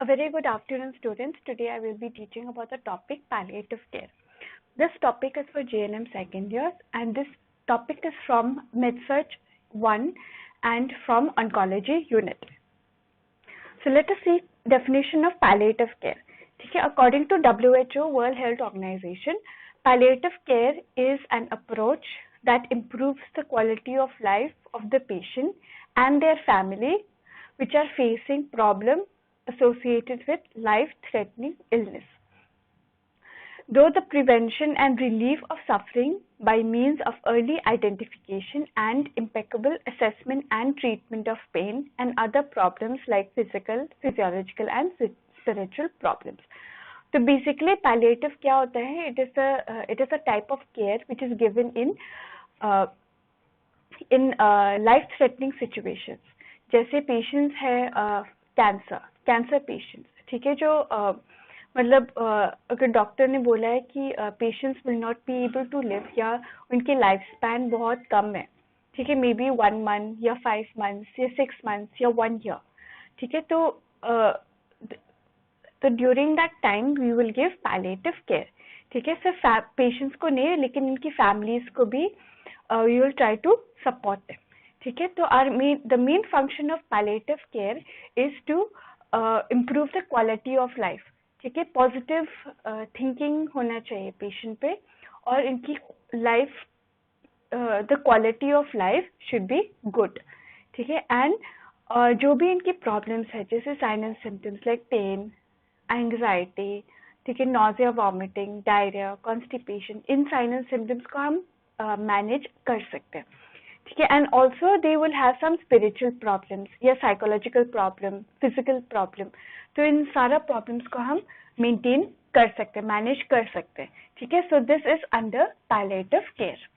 A very good afternoon, students. Today I will be teaching about the topic palliative care. This topic is for JNM second years, and this topic is from MedSearch 1 and from Oncology unit. So let us see definition of palliative care. Okay, according to WHO, World Health Organization, palliative care is an approach that improves the quality of life of the patient and their family which are facing problems associated with life-threatening illness. Though the prevention and relief of suffering by means of early identification and impeccable assessment and treatment of pain and other problems like physical, physiological and spiritual problems. So basically palliative क्या होता है? It is a type of care which is given in life-threatening situations. जैसे patients है cancer patients, ठीक है, जो मतलब अगर डॉक्टर ने बोला है कि patients will not be able to live या उनकी लाइफ स्पैन बहुत कम है, ठीक है, मे बी 1 मंथ या 5 मंथ्स या 6 मंथ्स या 1 ईयर, ठीक है, तो during that time we will give palliative care, ठीक है, सिर्फ पेशेंट्स को नहीं लेकिन उनकी फैमिलीज को भी we will try to support them, ठीक है. तो the main function of palliative care is to improve the quality of life, ठीक है, पॉजिटिव थिंकिंग होना चाहिए पेशेंट पे और इनकी life the quality of life should be good, ठीक है. एंड जो भी इनकी प्रॉब्लम्स है जैसे sign and symptoms like pain, anxiety, ठीक है, नॉजिया, वॉमिटिंग, डायरिया, कॉन्स्टिपेशन, इन साइन एंड सिम्टम्स को हम मैनेज कर सकते हैं, ठीक है. And also they will have some spiritual problems या साइकोलॉजिकल प्रॉब्लम, फिजिकल प्रॉब्लम, तो इन सारा प्रॉब्लम्स को हम मेंटेन कर सकते हैं, मैनेज कर सकते हैं, ठीक है. So this is under palliative care.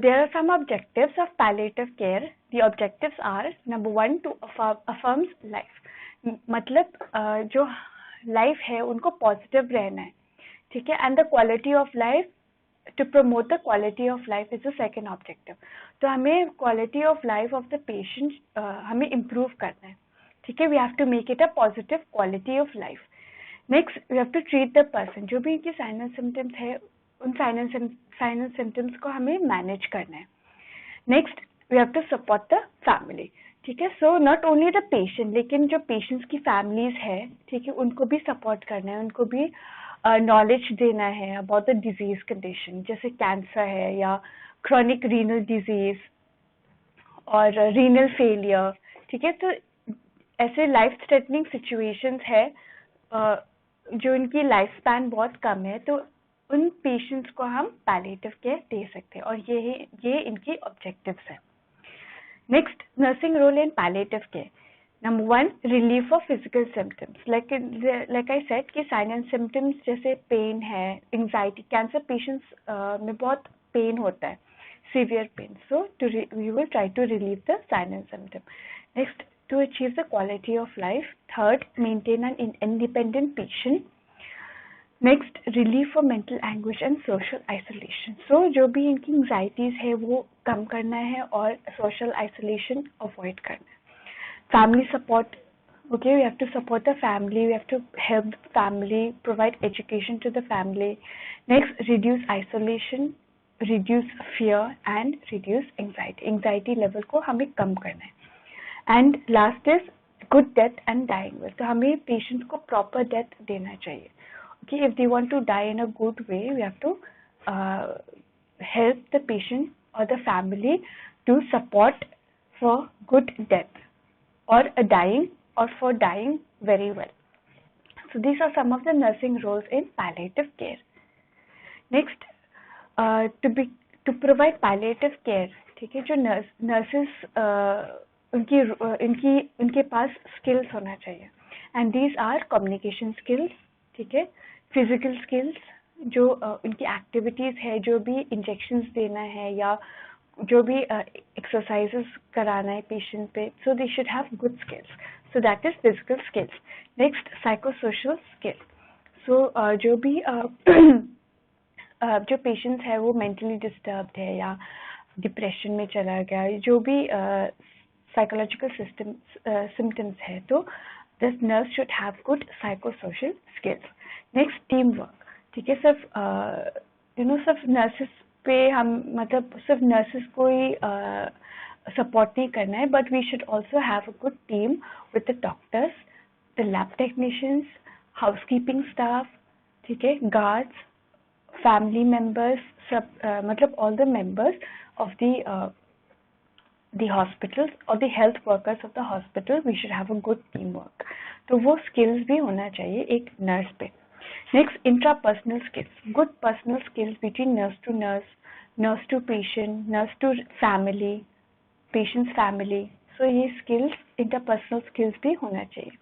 There are some objectives of palliative care. The objectives are number 1 to affirms life. मतलब जो लाइफ है उनको पॉजिटिव रहना है, ठीक है. And the quality of life, to promote the quality of life is the second objective. तो हमें quality of life of the patient हमें improve करना है, ठीक है. We have to make it a positive quality of life. Next, we have to treat the person. जो भी इनकी साइन एंड सिम्टम्स है उन साइन एंड सिम्टम्स को हमें मैनेज करना है. Next, we have to support the family, ठीक है. So not only the patient लेकिन जो पेशेंट्स की फैमिलीज है, ठीक है, उनको भी सपोर्ट करना है, उनको भी नॉलेज देना है अबाउट द डिजीज कंडीशन, जैसे कैंसर है या क्रॉनिक रीनल डिजीज और रीनल फेलियर, ठीक है. तो ऐसे लाइफ थ्रेटनिंग सिचुएशंस है जो इनकी लाइफ स्पैन बहुत कम है, तो उन पेशेंट्स को हम पैलिएटिव केयर दे सकते हैं और ये इनकी ऑब्जेक्टिव्स है. Next, nursing role in palliative care. Number 1, relief of physical symptoms. Like I said कि sign and symptoms जैसे pain है, anxiety, cancer patients में बहुत pain होता है, severe pain. So we will try to relieve the sign and symptom. Next, to achieve the quality of life. Third, maintain an independent patient. Next, relief for mental anguish and social isolation. So जो भी इनकी anxieties है वो कम करना है और social isolation avoid करना है. Family support. Okay, we have to support the family, we have to help the family, provide education to the family. Next, reduce isolation, reduce fear and reduce anxiety level को हमें कम करना है. And last is good death and dying well. तो हमें patients को proper death देना चाहिए. Okay, if they want to die in a good way, we have to help the patient or the family to support for good death or for dying very well. So these are some of the nursing roles in palliative care. Next, to provide palliative care, ठीक है, जो nurses उनके पास skills होना चाहिए. And these are communication skills, ठीक है, physical skills, जो उनकी activities है, जो भी injections देना है या जो भी exercises कराना है patient पे, so they should have good skills. So that is physical skills. Next, psychosocial skills. So जो भी जो patients है वो mentally disturbed है या depression में चला गया, जो भी psychological symptoms है, तो this nurse should have good psychosocial skills. Next team work, ठीक है। सिर्फ सिर्फ नर्सेस पे हम मतलब सिर्फ नर्सेस को ही सपोर्ट नहीं करना है, but we should also have a good team with the doctors, the lab technicians, housekeeping staff, ठीक है, गार्ड्स, family members, मतलब all the members of the hospitals or the health workers of the hospital, we should have a good teamwork. तो वो skills भी होना चाहिए एक nurse पे। Next, intrapersonal skills, good personal skills between nurse to nurse, nurse to patient, nurse to family, patient's family. So ये skills interpersonal skills भी होना चाहिए।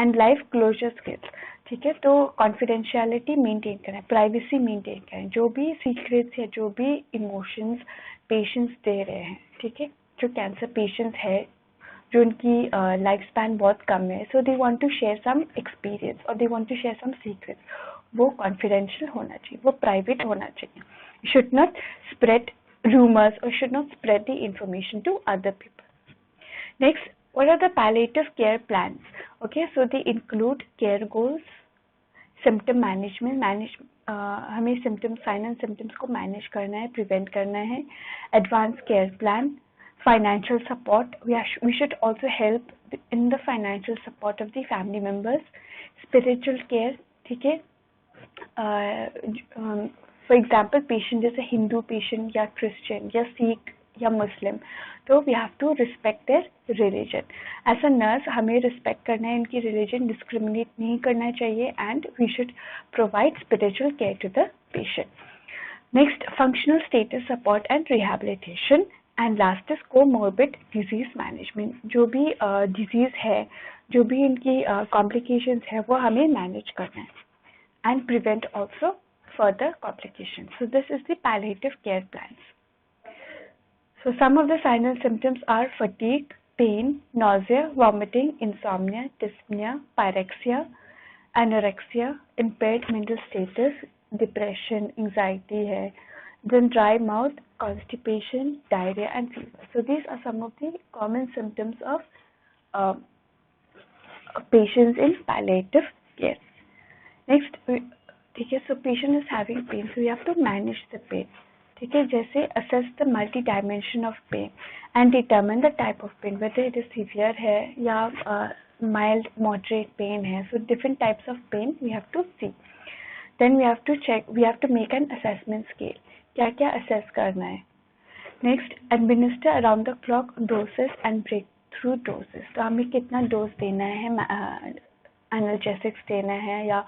And life closure skills, ठीक है। तो कॉन्फिडेंशियलिटी मेंटेन करें, प्राइवेसी मेंटेन करें, जो भी सीक्रेट्स या जो भी इमोशंस पेशेंट्स दे रहे हैं, ठीक है। जो कैंसर पेशेंट्स है, जो उनकी लाइफ स्पैन बहुत कम है, so they want to share some experience और they want to share some secrets, वो कॉन्फिडेंशियल होना चाहिए, वो प्राइवेट होना चाहिए। शुड नॉट स्प्रेड रूमर्स और should not spread the information to other people. Next, what are the palliative care plans? Okay, so they include care goals, symptom management, हमें symptoms, sign and symptoms को manage करना है, prevent करना है, advanced care plan, financial support, we should also help in the financial support of the family members, spiritual care, ठीक है। For example, patient जैसे Hindu patient या क्रिश्चियन या सिख या मुस्लिम, तो we have to respect their religion. As a nurse हमें respect करना है, इनकी रिलीजन डिस्क्रिमिनेट नहीं करना चाहिए, and we should provide spiritual care to the patient. Next, functional status support and rehabilitation, and last is comorbid disease management. जो भी disease है, जो भी इनकी कॉम्प्लिकेशंस है, वो हमें मैनेज करना है and prevent also further complications. So this is the palliative care plans. So some of the signs and symptoms are fatigue, pain, nausea, vomiting, insomnia, dyspnea, pyrexia, anorexia, impaired mental status, depression, anxiety hai, then dry mouth, constipation, diarrhea and fever. So these are some of the common symptoms of patients in palliative care. Next, ठीक है, so patient is having pain, so you have to manage the pain, ठीक है। जैसे assess the multi dimension of pain and determine the type of pain, whether it is severe है या mild moderate pain है, so different types of pain we have to see. Then we have to check, we have to make an assessment scale, क्या क्या assess करना है। Next, administer around the clock doses and breakthrough doses, तो हमें कितना dose देना है, analgesics देना है, या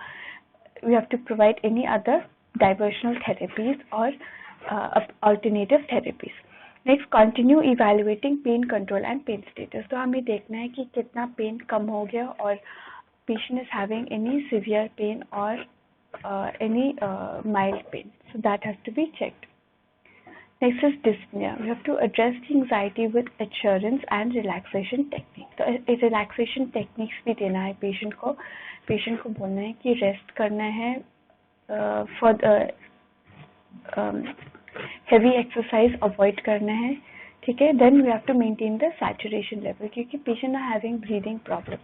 we have to provide any other diversional therapies or alternative therapies. Next, continue evaluating pain control and pain status, तो हमें देखना है कि कितना पेन कम हो गया और patient is having any severe pain or any mild pain, so that has to be checked. Next is dyspnea. We have to address the anxiety with assurance and relaxation technique. तो relaxation techniques भी देना है patient को बोलना है कि rest करना है, फॉर हेवी एक्सरसाइज अवॉइड करना है, ठीक है। Then we have to maintain the saturation level, क्योंकि patient are having breathing problem,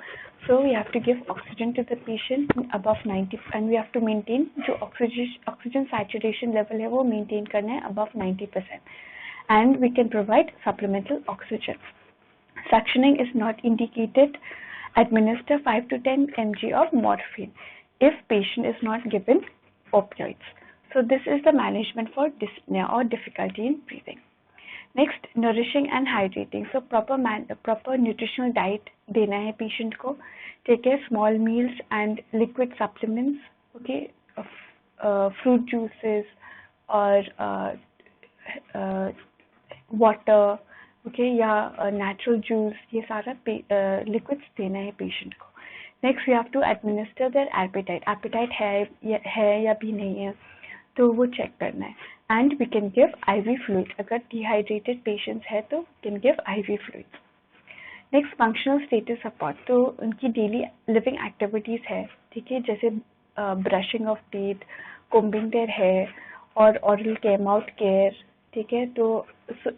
so we have to give oxygen to the patient above 90, and we have to maintain जो oxygen saturation level है वो maintain करना है above 90%, and we can provide supplemental oxygen. Suctioning is not indicated. Administer 5 to 10 mg of morphine if patient is not given opioids. So this is the management for dyspnea or difficulty in breathing. Next, nourishing and hydrating. So proper nutritional diet देना है patient को, take small meals and liquid supplements, okay, fruit juices or water, okay, या natural juice, ये सारा liquids देना है patient को। Next, we have to administer their appetite है या भी नहीं है, तो वो चेक करना है, and we can give IV fluid, अगर डिहाइड्रेटेड पेशेंट्स है तो can give IV fluid. Next, functional status support, तो उनकी डेली लिविंग एक्टिविटीज है, ठीक है, जैसे brushing of teeth, combing their hair और ऑरल केयर, माउथ केयर, ठीक है। तो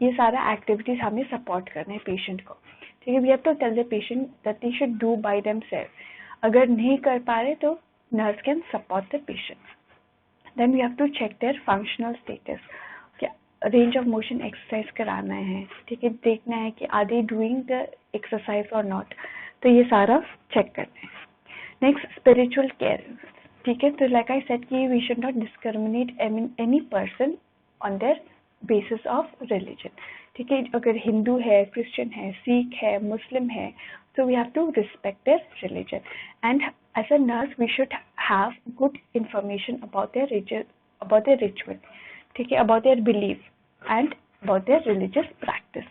ये सारा एक्टिविटीज हमें सपोर्ट करना है पेशेंट को। ठीक है, we have to tell the patient that they should do by themself. अगर नहीं कर पा रहे तो nurse can support the patient. Then we have to check their functional status. Range of motion exercise कराना है, ठीक है, देखना है कि are they doing the exercise or not. तो ये सारा चेक करना है. Next, spiritual care. ठीक है, तो लाइक आई सेड कि we should not discriminate any person on their basis of religion. ठीक है, अगर हिंदू है, क्रिश्चियन है, सिख है, मुस्लिम है, so we have to respect their religion. And as a nurse we should have good information about their ritual, ठीक है, about their belief and about their religious practice.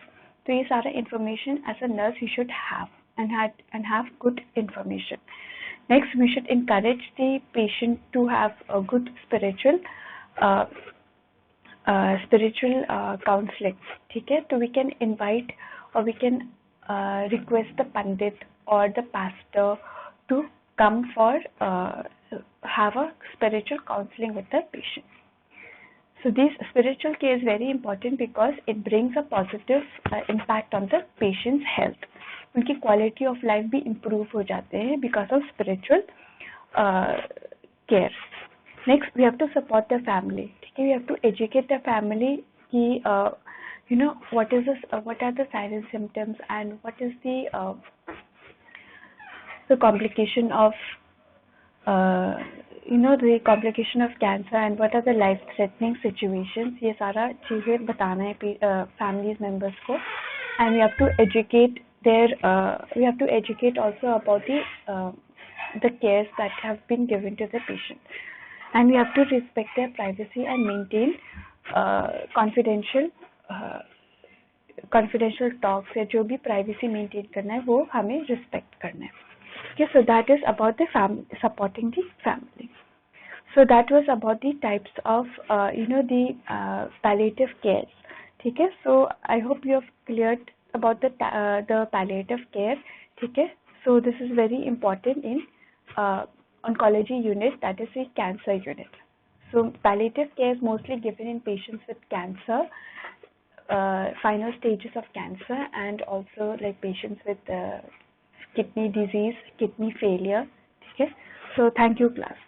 तो ये सारा information as a nurse you should have and have good information. Next, we should encourage the patient to have a good spiritual counseling. ठीक है, तो we can invite or we can request the pandit or the pastor to come for have a spiritual counseling with the patient. So this spiritual care is very important because it brings a positive impact on the patient's health. उनकी quality of life भी improve हो जाते हैं because of spiritual care. Next, we have to support the family. ठीक है, we have to educate the family कि what are the signs and symptoms and what is the complication of the complication of cancer and what are the life threatening situations. ये सारा चीजें बताना है families members को. And we have to educate also about the cares that have been given to the patient. And we have to respect their privacy and maintain confidential talks या जो भी privacy maintain करना है वो हमें respect करना है. Okay, so that is about the supporting the family. So that was about the types of the palliative care. ठीक है, so I hope you have cleared about the palliative care. ठीक है, so this is very important in oncology unit, that is the cancer unit. So palliative care is mostly given in patients with cancer, final stages of cancer, and also like patients with kidney disease, kidney failure. Okay, so thank you class.